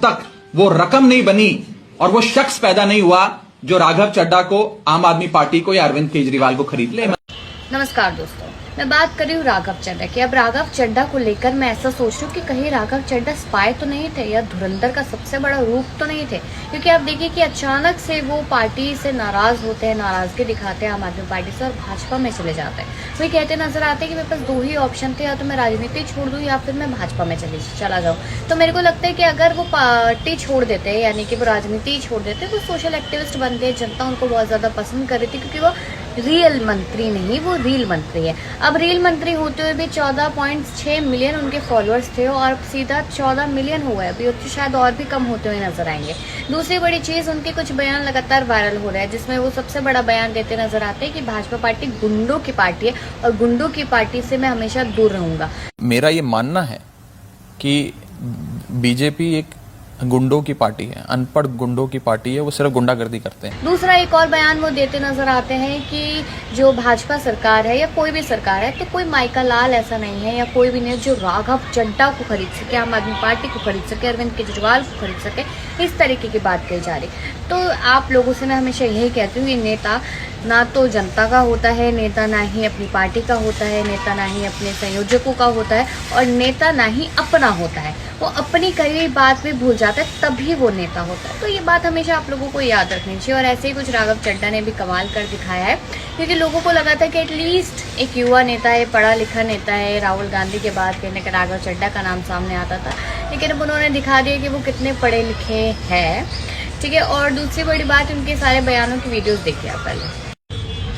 तक वो रकम नहीं बनी और वो शख्स पैदा नहीं हुआ जो राघव चड्ढा को, आम आदमी पार्टी को या अरविंद केजरीवाल को खरीद ले। नमस्कार दोस्तों, मैं बात कर रही हूँ राघव चड्ढा की। अब राघव चड्ढा को लेकर मैं ऐसा सोच रही हूँ कि कहीं राघव चड्ढा स्पाई तो नहीं थे या धुरंधर का सबसे बड़ा रूप तो नहीं थे, क्योंकि आप देखिए कि अचानक से वो पार्टी से नाराज होते हैं, नाराजगी दिखाते हैं आम आदमी पार्टी से और भाजपा में चले जाते हैं। वही कहते नजर आते हैं कि मेरे पास दो ही ऑप्शन थे, या तो मैं राजनीति छोड़ दूँ या फिर मैं भाजपा में चला जाऊँ। तो मेरे को लगता है कि अगर वो पार्टी छोड़ देते हैं, यानी कि वो राजनीति छोड़ देते, वो सोशल एक्टिविस्ट बनते हैं, जनता उनको बहुत ज्यादा पसंद कर रही थी, क्योंकि वो रियल मंत्री नहीं, वो रील मंत्री है। अब रील मंत्री होते हुए भी 14.6 मिलियन उनके फॉलोअर्स थे और सीधा 14 मिलियन हुआ है अभी, तो शायद और भी कम होते हुए नजर आएंगे। दूसरी बड़ी चीज, उनके कुछ बयान लगातार वायरल हो रहे हैं, जिसमें वो सबसे बड़ा बयान देते नजर आते हैं कि भाजपा पार्टी गुंडों की पार्टी है और गुंडों की पार्टी से मैं हमेशा दूर रहूंगा। मेरा ये मानना है कि बीजेपी एक गुंडों की पार्टी है, अनपढ़ गुंडों की पार्टी है, वो सिर्फ गुंडागर्दी करते हैं। दूसरा एक और बयान वो देते नजर आते हैं कि जो भाजपा सरकार है या कोई भी सरकार है, तो कोई माइका लाल ऐसा नहीं है या कोई भी नहीं जो राघव चड्ढा को खरीद सके, आम आदमी पार्टी को खरीद सके, अरविंद केजरीवाल को खरीद सके, इस तरीके की बात कही जा रही। तो आप लोगों से मैं हमेशा यही कहती हूँ, ये नेता ना तो जनता का होता है, नेता ना ही अपनी पार्टी का होता है, नेता ना ही अपने संयोजकों का होता है, और नेता ना ही अपना होता है। वो अपनी कही हुई बात भी भूल जाता है, तभी वो नेता होता है। तो ये बात हमेशा आप लोगों को याद रखनी चाहिए। और ऐसे ही कुछ राघव चड्ढा ने भी कमाल कर दिखाया है, क्योंकि लोगों को लगा था कि एटलीस्ट एक युवा नेता है, पढ़ा लिखा नेता है, राहुल गांधी के बाद कहने का राघव चड्ढा का नाम सामने आता था, लेकिन अब उन्होंने दिखा दिया कि वो कितने पढ़े लिखे हैं। ठीक है, और दूसरी बड़ी बात, उनके सारे बयानों की वीडियोस देखिए आप पहले।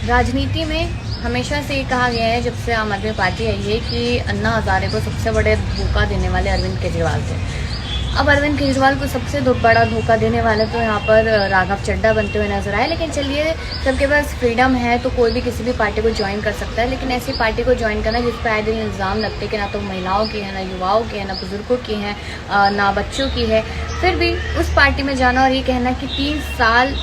राजनीति में हमेशा से ये कहा गया है, जब से आम आदमी पार्टी आई है, कि अन्ना हजारे को सबसे बड़े धोखा देने वाले अरविंद केजरीवाल थे। अब अरविंद केजरीवाल को सबसे बड़ा धोखा देने वाले तो यहाँ पर राघव चड्ढा बनते हुए नजर आए। लेकिन चलिए, सबके पास फ्रीडम है तो कोई भी किसी भी पार्टी को ज्वाइन कर सकता है, लेकिन ऐसी पार्टी को ज्वाइन करना जिस पर आए दिन इल्ज़ाम लगते कि ना तो महिलाओं की है, ना युवाओं की है, ना बुजुर्गों की है, ना बच्चों की है, फिर भी उस पार्टी में जाना और ये कहना कि 3 साल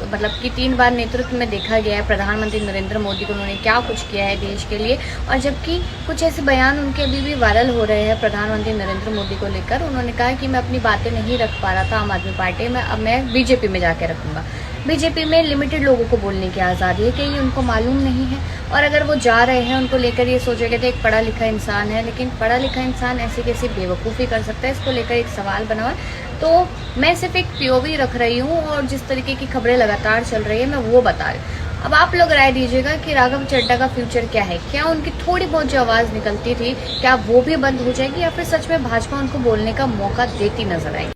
मतलब कि 3 बार नेतृत्व में देखा गया है प्रधानमंत्री नरेंद्र मोदी को, उन्होंने क्या कुछ किया है देश के लिए। और जबकि कुछ ऐसे बयान उनके अभी भी वायरल हो रहे हैं प्रधानमंत्री नरेंद्र मोदी को लेकर। उन्होंने कहा कि मैं अपनी बातें नहीं रख पा रहा था आम आदमी पार्टी में, अब मैं बीजेपी में जाके रखूंगा। बीजेपी में लिमिटेड लोगों को बोलने की आज़ादी है कि ये उनको मालूम नहीं है, और अगर वो जा रहे हैं उनको लेकर ये सोचेंगे कि एक पढ़ा लिखा इंसान है, लेकिन पढ़ा लिखा इंसान ऐसी कैसी बेवकूफ़ी कर सकता है, इसको लेकर एक सवाल बना हुआ है। तो मैं सिर्फ एक पीओवी रख रही हूँ और जिस तरीके की खबरें लगातार चल रही है मैं वो बता रही हूँ। अब आप लोग राय दीजिएगा कि राघव चड्ढा का फ्यूचर क्या है। क्या उनकी थोड़ी बहुत जो आवाज़ निकलती थी, क्या वो भी बंद हो जाएगी, या फिर सच में भाजपा उनको बोलने का मौका देती नजर आएगी।